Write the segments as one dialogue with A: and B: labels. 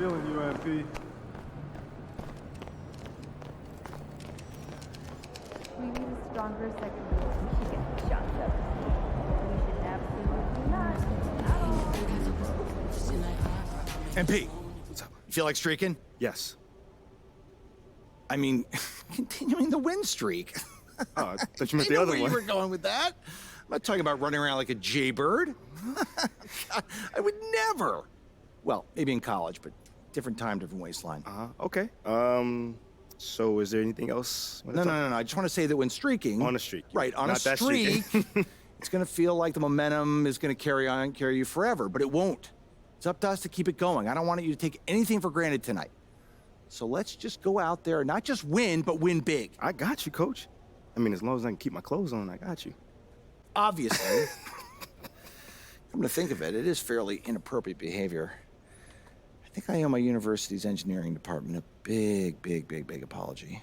A: Feeling you, MP.
B: We need a stronger second wheel. We should get the shots up. We should absolutely not.
C: MP, what's up? You feel like streaking?
A: Yes.
C: I mean, continuing the win streak.
A: Oh, I thought you meant
C: I
A: the
C: know
A: other
C: where
A: one.
C: you were going with that. I'm not talking about running around like a jaybird. God, I would never. Well, maybe in college, but different time, different waistline.
A: Okay. So is there anything else?
C: No. I just want to say that when streaking...
A: On a streak.
C: Right, on
A: Not
C: a
A: that
C: streak,
A: streaking.
C: it's going to feel like the momentum is going to carry you forever, but it won't. It's up to us to keep it going. I don't want you to take anything for granted tonight. So let's just go out there and not just win, but win big.
A: I got you, Coach. I mean, as long as I can keep my clothes on, I got you.
C: Obviously. Come to think of it, it is fairly inappropriate behavior. I think I owe my university's engineering department a big apology.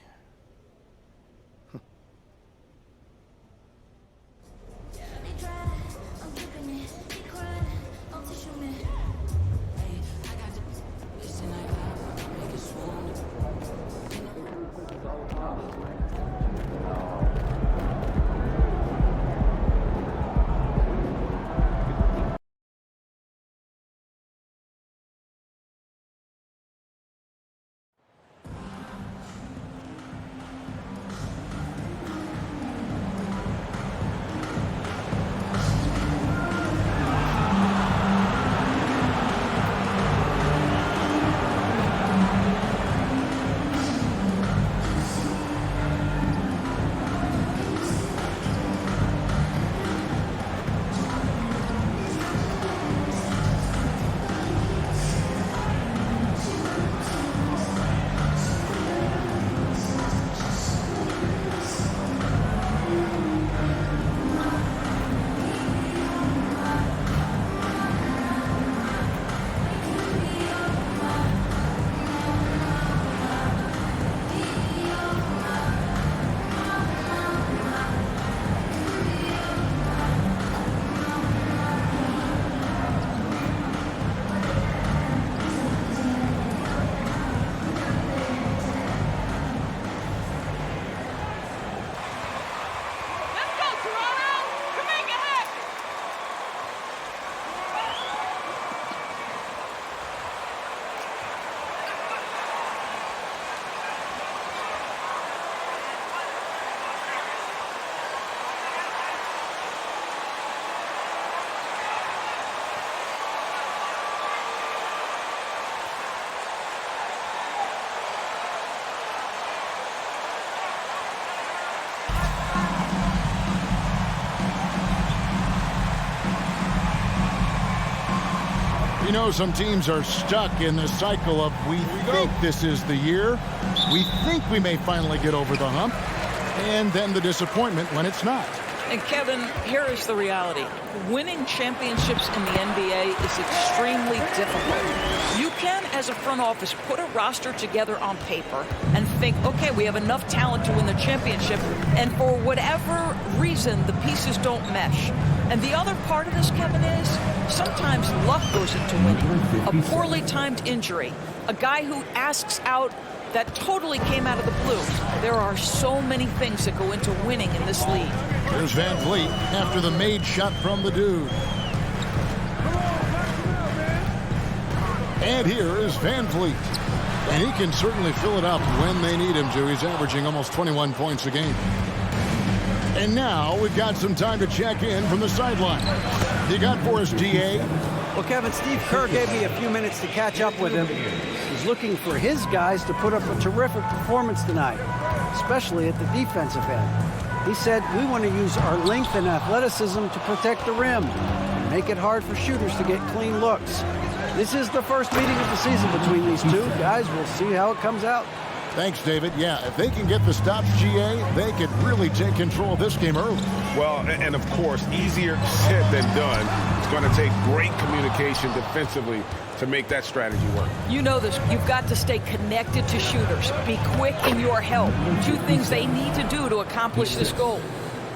D: You know, some teams are stuck in the cycle of we think this is the year, we think we may finally get over the hump, and then the disappointment when it's not.
E: And Kevin, here is the reality. Winning championships in the NBA is extremely difficult. You can, as a front office, put a roster together on paper and think, okay, we have enough talent to win the championship, and for whatever reason, the pieces don't mesh. And the other part of this, Kevin, is sometimes luck goes into winning. A poorly timed injury, a guy who asks out that totally came out of the blue. There are so many things that go into winning in this league.
D: Here's Van Vliet after the made shot from the dude. And here is Van Vliet. And he can certainly fill it up when they need him to. He's averaging almost 21 points a game. And now we've got some time to check in from the sideline. You got for us, DA?
F: Well, Kevin, Steve Kerr gave me a few minutes to catch up with him. He's looking for his guys to put up a terrific performance tonight, especially at the defensive end. He said, we want to use our length and athleticism to protect the rim and make it hard for shooters to get clean looks. This is the first meeting of the season between these two. Guys, we'll see how it comes out.
D: Thanks, David. Yeah, if they can get the stops, GA, they could really take control of this game early.
G: Well, and of course, easier said than done. It's going to take great communication defensively to make that strategy work.
E: You know this. You've got to stay connected to shooters. Be quick in your help. Two things they need to do to accomplish this goal.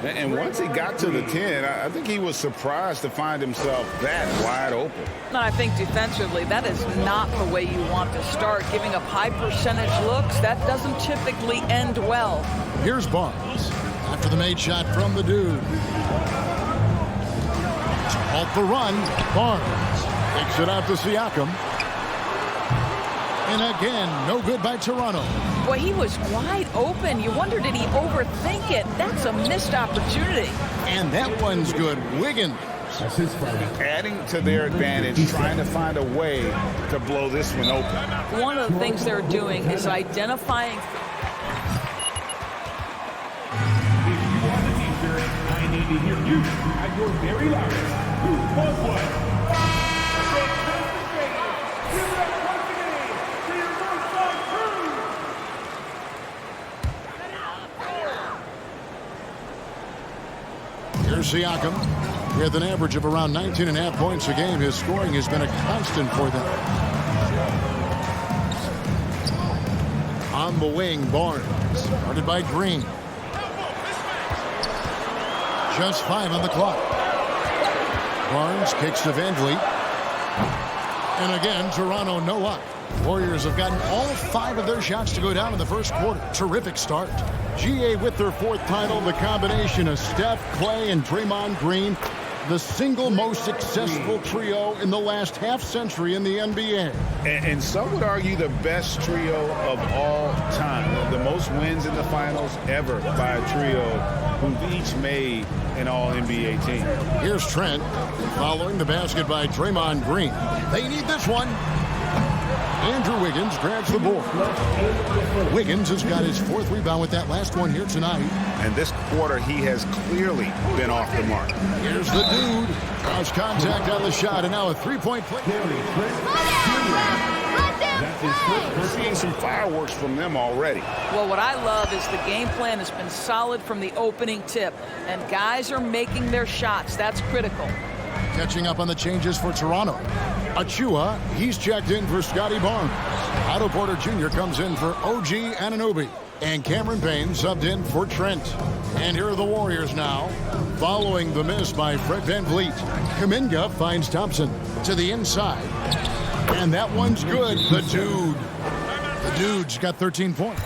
G: And once he got to the 10, I think he was surprised to find himself that wide open.
E: And I think defensively, that is not the way you want to start. Giving up high percentage looks, that doesn't typically end well.
D: Here's Barnes after the made shot from the dude. To halt the run, Barnes takes it out to Siakam. And again, no good by Toronto.
E: Boy, he was wide open. You wonder, did he overthink it? That's a missed opportunity.
D: And that one's good. Wiggins.
G: Adding to their advantage, trying to find a way to blow this one open.
E: One of the things they're doing is identifying.
H: I need to hear you at your very loudest. Who was what? Give it up once again to your Northside crew.
D: Here's Siakam with an average of around 19.5 points a game. His scoring has been a constant for them. On the wing, Barnes, guarded by Green. Just 5 on the clock. Barnes kicks to Van Vliet. And again, Toronto no luck. Warriors have gotten all 5 of their shots to go down in the first quarter. Terrific start. GA with their 4th title, the combination of Steph, Clay, and Draymond Green, the single most successful trio in the last half-century in the NBA.
G: And some would argue the best trio of all time. The most wins in the finals ever by a trio who've each made an all-NBA team.
D: Here's Trent following the basket by Draymond Green. They need this one. Andrew Wiggins grabs the board. Wiggins has got his 4th rebound with that last one here tonight.
G: And this quarter, he has clearly been off the mark.
D: Here's the dude. Cross contact on the shot, and now a 3-point play.
G: We're seeing some fireworks from them already.
E: Well, what I love is the game plan has been solid from the opening tip, and guys are making their shots. That's critical.
D: Catching up on the changes for Toronto. Achua, he's checked in for Scotty Barnes. Otto Porter Jr. comes in for OG Anunoby. And Cameron Payne subbed in for Trent. And here are the Warriors now, following the miss by Fred VanVleet. Kuminga finds Thompson to the inside. And that one's good. The dude's got 13 points.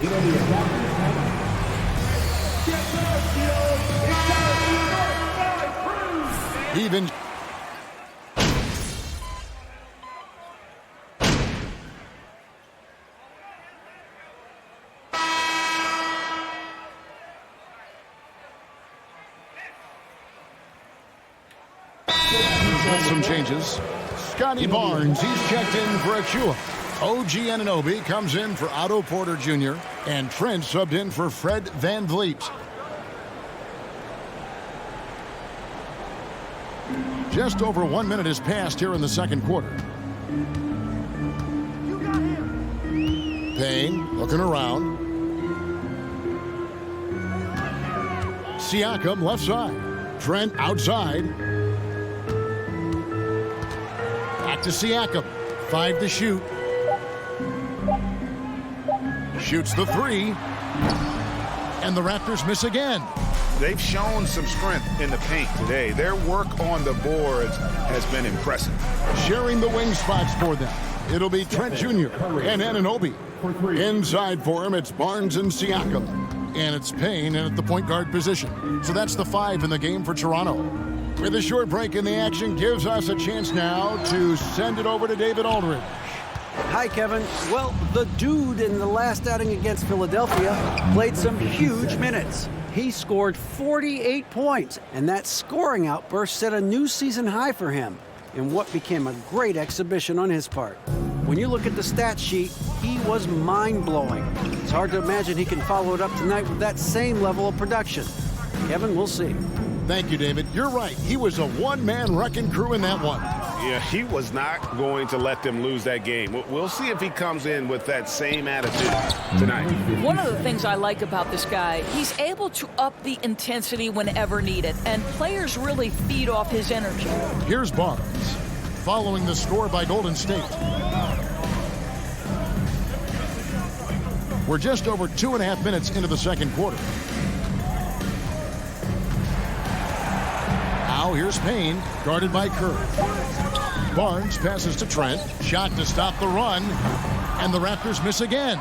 D: Even some changes. Scotty Barnes, he's checked in for Achua. OG Anunoby comes in for Otto Porter Jr. And Trent subbed in for Fred VanVleet. Just over 1 minute has passed here in the second quarter. Payne looking around. Siakam left side. Trent outside. Back to Siakam. 5 to shoot. Shoots the 3. And the Raptors miss again.
G: They've shown some strength in the paint today. Their work on the boards has been impressive.
D: Sharing the wing spots for them. It'll be Trent Jr. and Anunoby. Inside for him, it's Barnes and Siakam. And it's Payne in at the point guard position. So that's the 5 in the game for Toronto. With a short break in the action, gives us a chance now to send it over to David Aldridge.
F: Hi, Kevin. Well, the dude in the last outing against Philadelphia played some huge minutes. He scored 48 points, and that scoring outburst set a new season high for him in what became a great exhibition on his part. When you look at the stat sheet, he was mind-blowing. It's hard to imagine he can follow it up tonight with that same level of production. Kevin, we'll see.
D: Thank you, David. You're right. He was a one-man wrecking crew in that one.
G: Yeah, he was not going to let them lose that game. We'll see if he comes in with that same attitude tonight.
E: One of the things I like about this guy, he's able to up the intensity whenever needed, and players really feed off his energy.
D: Here's Barnes, following the score by Golden State. We're just over 2.5 minutes into the second quarter. here's Payne, guarded by Curry. Barnes passes to Trent. Shot to stop the run. And the Raptors miss again.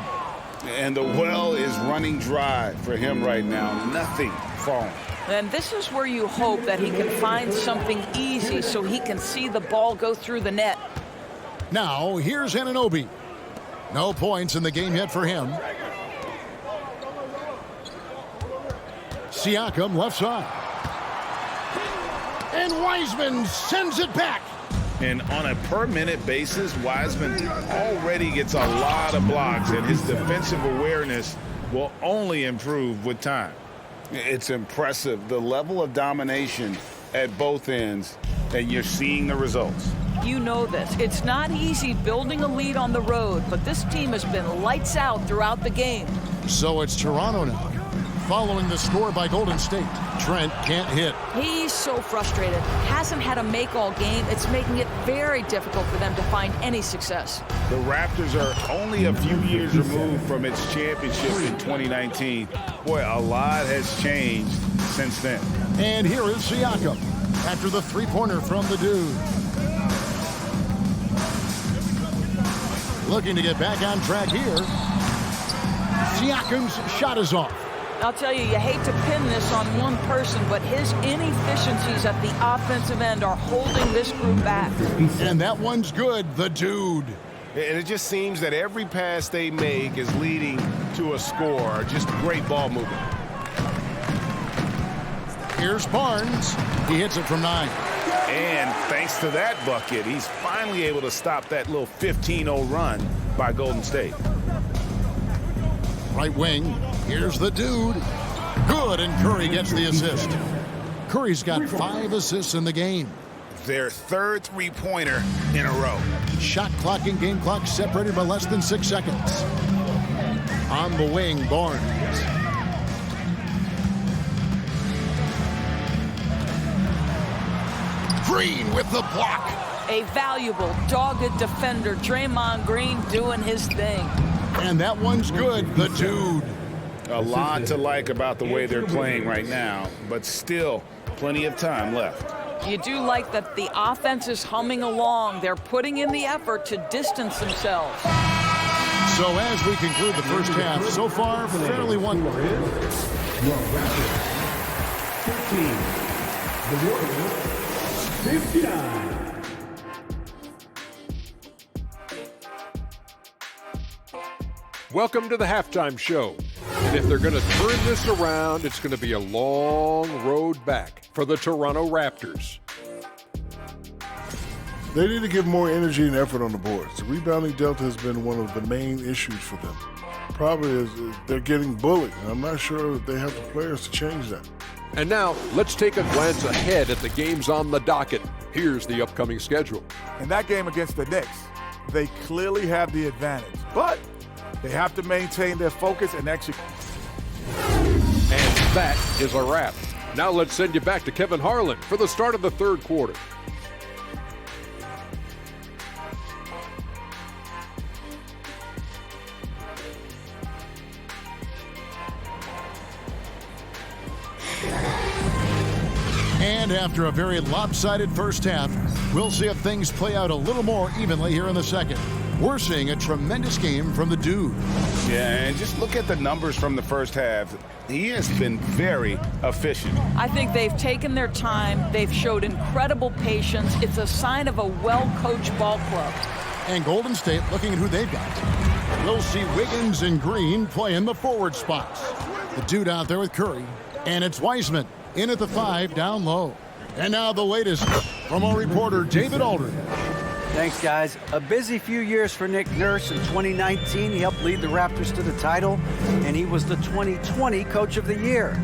G: And the well is running dry for him right now. Nothing falling.
E: And this is where you hope that he can find something easy so he can see the ball go through the net.
D: Now, here's Anunoby. No points in the game yet for him. Siakam left side. And Wiseman sends it back.
G: And on a per-minute basis, Wiseman already gets a lot of blocks, and his defensive awareness will only improve with time. It's impressive, the level of domination at both ends, and you're seeing the results.
E: You know this. It's not easy building a lead on the road, but this team has been lights out throughout the game.
D: So it's Toronto now. Following the score by Golden State, Trent can't hit.
E: He's so frustrated. Hasn't had a make all game. It's making it very difficult for them to find any success.
G: The Raptors are only a few years removed from its championship in 2019. Boy, a lot has changed since then.
D: And here is Siakam after the three-pointer from the dude. Looking to get back on track here. Siakam's shot is off.
E: I'll tell you, you hate to pin this on one person, but his inefficiencies at the offensive end are holding this group back.
D: And that one's good, the dude.
G: And it just seems that every pass they make is leading to a score. Just great ball movement.
D: Here's Barnes. He hits it from 9.
G: And thanks to that bucket, he's finally able to stop that little 15-0 run by Golden State.
D: Right wing, here's the dude. Good, and Curry gets the assist. Curry's got 5 assists in the game.
G: Their third three-pointer in a row.
D: Shot clock and game clock separated by less than 6 seconds. On the wing, Barnes. Green with the block.
E: A valuable, dogged defender, Draymond Green doing his thing.
D: And that one's good, the dude.
G: A lot to like about the way they're playing right now, but still plenty of time left.
E: You do like that the offense is humming along. They're putting in the effort to distance themselves.
D: So as we conclude the first half, so far, fairly one.
H: The Raptors 15. The Warriors 59.
I: Welcome to the halftime show. And if they're going to turn this around, it's going to be a long road back for the Toronto Raptors.
J: They need to give more energy and effort on the boards. The rebounding delta has been one of the main issues for them. Probably is they're getting bullied, and I'm not sure they have the players to change that.
I: And now, let's take a glance ahead at the games on the docket. Here's the upcoming schedule.
K: In that game against the Knicks, they clearly have the advantage, but they have to maintain their focus and execute.
I: And that is a wrap. Now let's send you back to Kevin Harlan for the start of the third quarter.
D: And after a very lopsided first half, we'll see if things play out a little more evenly here in the second. We're seeing a tremendous game from the dude.
G: Yeah, and just look at the numbers from the first half. He has been very efficient.
E: I think they've taken their time. They've showed incredible patience. It's a sign of a well-coached ball club.
D: And Golden State looking at who they've got. We'll see Wiggins and Green play in the forward spots. The dude out there with Curry. And it's Wiseman in at the 5 down low. And now the latest from our reporter David Aldridge.
F: Thanks, guys. A busy few years for Nick Nurse. In 2019, he helped lead the Raptors to the title, and he was the 2020 Coach of the Year.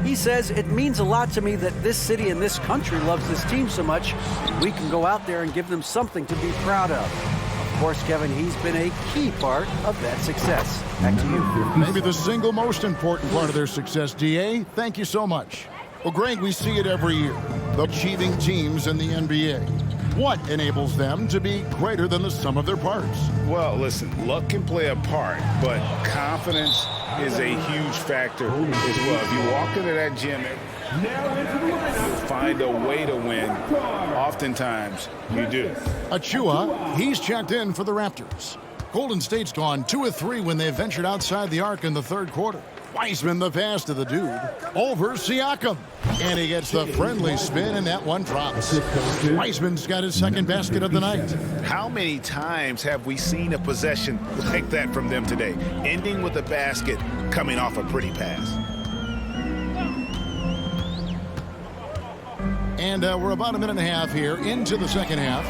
F: He says, it means a lot to me that this city and this country loves this team so much, we can go out there and give them something to be proud of. Of course, Kevin, he's been a key part of that success. Back to you.
D: Maybe the single most important part of their success, DA. Thank you so much. Well, Greg, we see it every year. The achieving teams in the NBA. What enables them to be greater than the sum of their parts?
G: Well, listen, luck can play a part, but confidence is a huge factor as well. If you walk into that gym,
H: Now into the lineup.
G: you'll find find a way to win, oftentimes you do.
D: Achua, he's checked in for the Raptors. Golden State's gone 2 of 3 when they ventured outside the arc in the third quarter. Wiseman the pass to the dude. Over Siakam. And he gets the friendly spin, and that one drops. Wiseman's got his second basket of the night.
G: How many times have we seen a possession like that from them today, ending with a basket coming off a pretty pass?
D: And we're about a minute and a half here into the second half.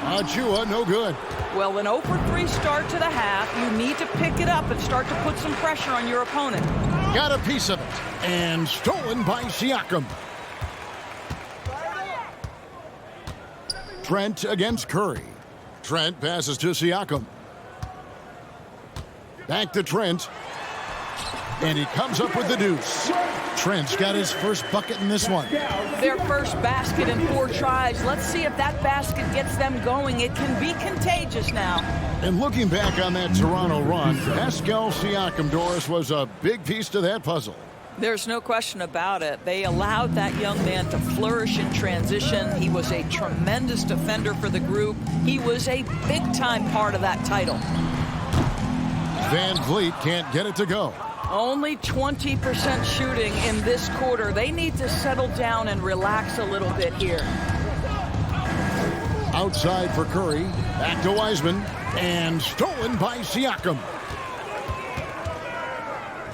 D: Achua, no good.
E: Well, an 0-for-3 start to the half. You need to pick it up and start to put some pressure on your opponent.
D: Got a piece of it. And stolen by Siakam. Trent against Curry. Trent passes to Siakam. Back to Trent. And he comes up with the deuce. Trent's got his first bucket in this one.
E: Their first basket in 4 tries. Let's see if that basket gets them going. It can be contagious now.
D: And looking back on that Toronto run, Pascal Siakam, Doris, was a big piece to that puzzle.
E: There's no question about it. They allowed that young man to flourish in transition. He was a tremendous defender for the group. He was a big-time part of that title.
D: Van Vliet can't get it to go.
E: Only 20% shooting in this quarter. They need to settle down and relax a little bit here.
D: Outside for Curry. Back to Wiseman. And stolen by Siakam.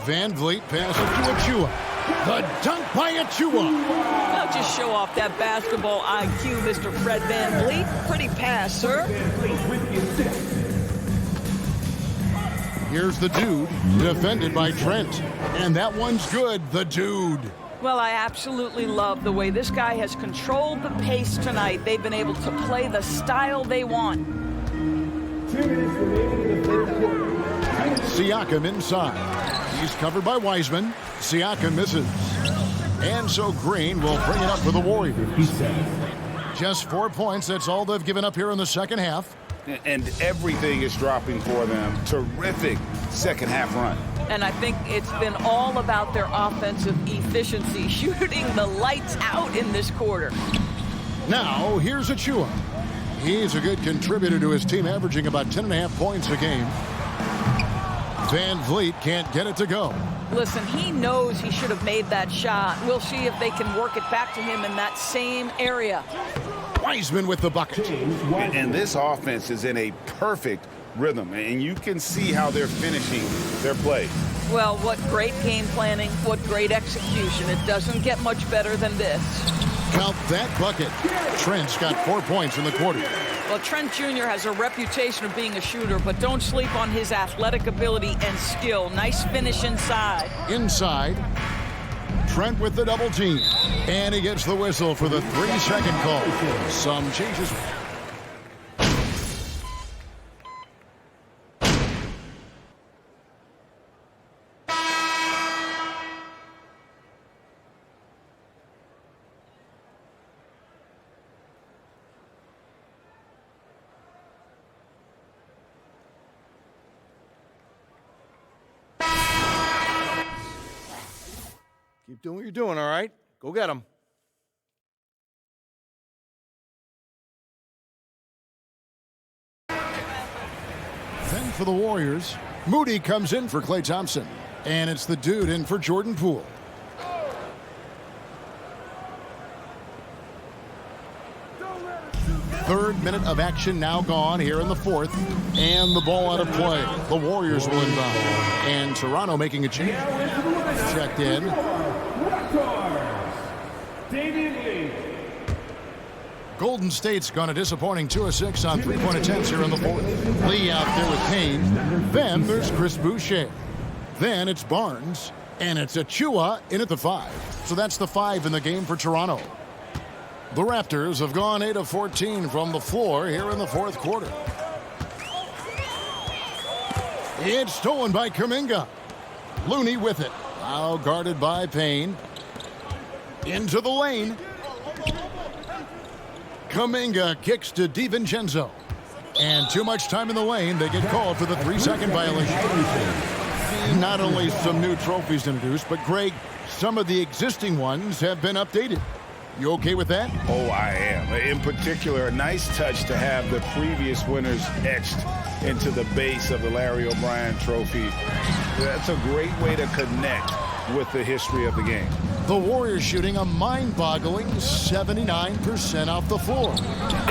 D: Van Vliet passes to Achua. The dunk by Achua.
E: Now just show off that basketball IQ, Mr. Fred Van Vliet. Pretty pass, sir.
D: Here's the dude, defended by Trent. And that one's good, the dude.
E: Well, I absolutely love the way this guy has controlled the pace tonight. They've been able to play the style they want.
H: 2 minutes remaining in the third quarter.
D: Siakam inside. He's covered by Wiseman. Siakam misses. And so Green will bring it up for the Warriors. Just 4 points, that's all they've given up here in the second half.
G: And everything is dropping for them. Terrific second half run.
E: And I think it's been all about their offensive efficiency, shooting the lights out in this quarter.
D: Now, here's Achua. He's a good contributor to his team, averaging about 10.5 points a game. Van Vliet can't get it to go.
E: Listen, he knows he should have made that shot. We'll see if they can work it back to him in that same area.
D: Wiseman with the bucket.
G: And this offense is in a perfect rhythm, and you can see how they're finishing their play.
E: Well, what great game planning, what great execution. It doesn't get much better than this.
D: Count that bucket. Trent's got 4 points in the quarter.
E: Well, Trent Jr. has a reputation of being a shooter, but don't sleep on his athletic ability and skill. Nice finish inside.
D: Inside. Trent with the double team. And he gets the whistle for the 3-second call. Some changes.
C: Keep doing what you're doing, all right? Go get them.
D: Then for the Warriors, Moody comes in for Klay Thompson. And it's the dude in for Jordan Poole. Third minute of action now gone here in the fourth. And the ball out of play. The Warriors will inbound. And Toronto making a change. Checked in. Golden State's gone a disappointing 2 of 6 on 3-point attempts here in the fourth. Lee out there with Payne. Then there's Chris Boucher. Then it's Barnes. And it's Achua in at the 5. So that's the 5 in the game for Toronto. The Raptors have gone 8 of 14 from the floor here in the fourth quarter. It's stolen by Kuminga. Looney with it. Now guarded by Payne. Into the lane. Kuminga kicks to DiVincenzo. And too much time in the lane. They get called for the 3-second violation. Not only some new trophies introduced, but Greg, some of the existing ones have been updated. You okay with that?
G: Oh, I am. In particular, a nice touch to have the previous winners etched into the base of the Larry O'Brien Trophy. That's a great way to connect with the history of the game.
D: The Warriors shooting a mind-boggling 79% off the floor.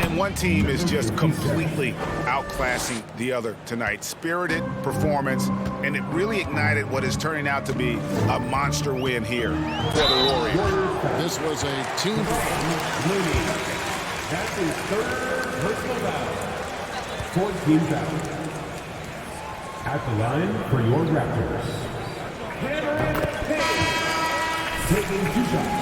G: And one team is just completely outclassing the other tonight. Spirited performance, and it really ignited what is turning out to be a monster win here for the Warriors.
D: This was a team.
H: That's his third personal foul. 14 fouls. At the line for your Raptors, Cameron Payne, taking 2 shots.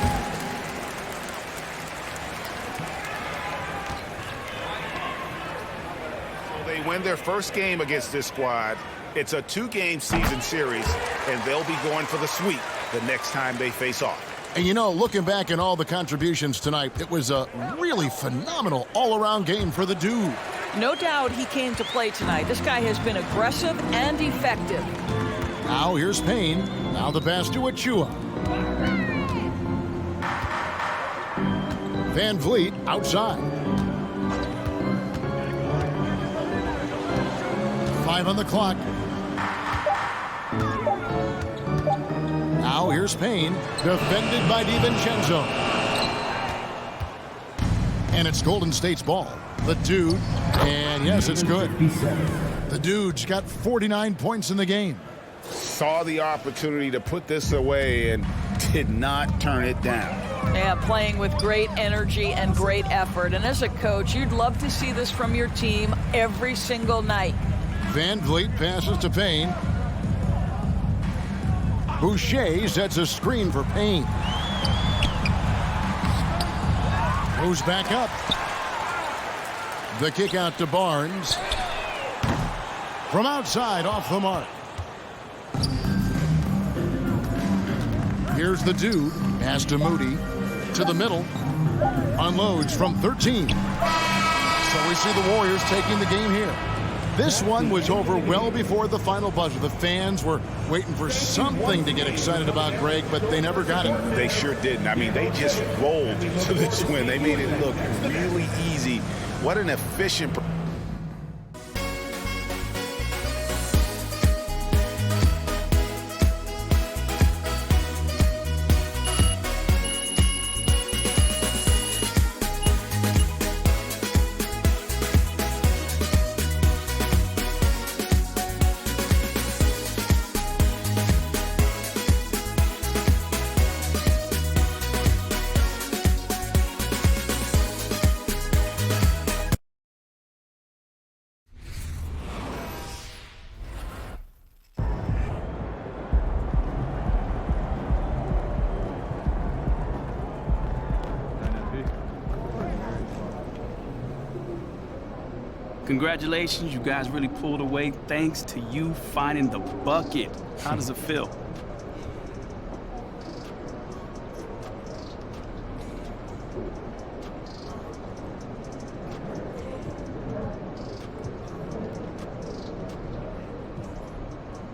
G: So they win their first game against this squad. It's a 2-game season series, and they'll be going for the sweep the next time they face off.
D: And you know, looking back at all the contributions tonight, it was a really phenomenal all-around game for the dude.
E: No doubt he came to play tonight. This guy has been aggressive and effective.
D: Now here's Payne. Now the pass to Achua. Van Vliet outside. 5 on the clock. Now here's Payne, defended by DiVincenzo. And it's Golden State's ball. The dude, and yes, it's good. The dude's got 49 points in the game.
G: Saw the opportunity to put this away and did not turn it down.
E: Yeah, playing with great energy and great effort. And as a coach, you'd love to see this from your team every single night.
D: Van Vliet passes to Payne. Boucher sets a screen for Payne. Moves back up. The kick out to Barnes. From outside, off the mark. Here's the dude. Pass to Moody. To the middle. Unloads from 13. So we see the Warriors taking the game here. This one was over well before the final buzzer. The fans were waiting for something to get excited about, Greg, but they never got it.
G: They sure didn't. I mean, they just rolled to this win. They made it look really easy. What an efficient...
L: Congratulations, you guys really pulled away thanks to you finding the bucket. How does it feel?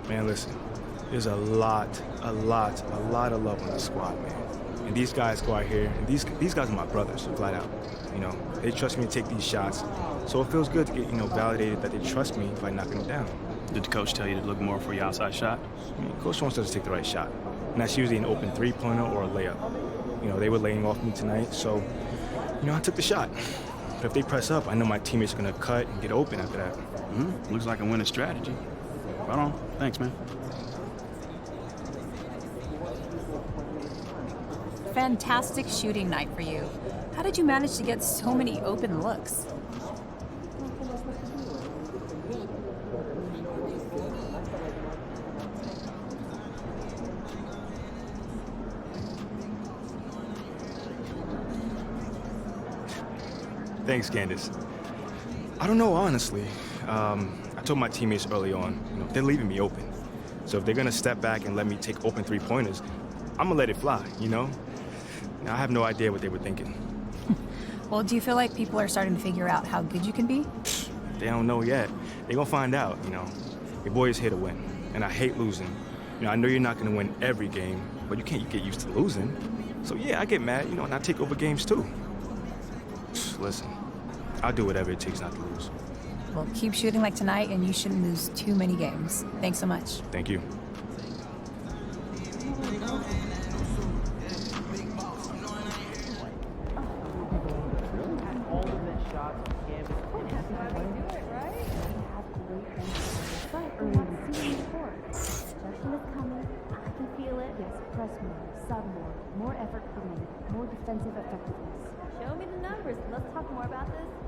A: Man, listen, there's a lot of love on this squad, man. And these guys go out here, and these guys are my brothers, flat out. You know, they trust me to take these shots. So it feels good to get, validated that they trust me by knocking them down.
L: Did the coach tell you to look more for your outside shot?
A: I mean, coach wants us to take the right shot. And that's usually an open three-pointer or a layup. They were laying off me tonight, so, I took the shot. But if they press up, I know my teammates are going to cut and get open after that.
L: Looks like a winning strategy. Right on. Thanks, man.
M: Fantastic shooting night for you. How did you manage to get so many open looks?
A: Thanks, Candace. I don't know, honestly. I told my teammates early on, they're leaving me open. So if they're going to step back and let me take open three-pointers, I'm going to let it fly, Now, I have no idea what they were thinking.
M: Well, do you feel like people are starting to figure out how good you can be?
A: They don't know yet. They're going to find out, Your boy is here to win, and I hate losing. I know you're not going to win every game, but you can't get used to losing. So yeah, I get mad, and I take over games too. Listen, I'll do whatever it takes not to lose.
M: Well, keep shooting like tonight, and you shouldn't lose too many games. Thanks so much.
A: Thank you.
B: More effort per minute, more defensive effectiveness. Show me the numbers. Let's talk more about this.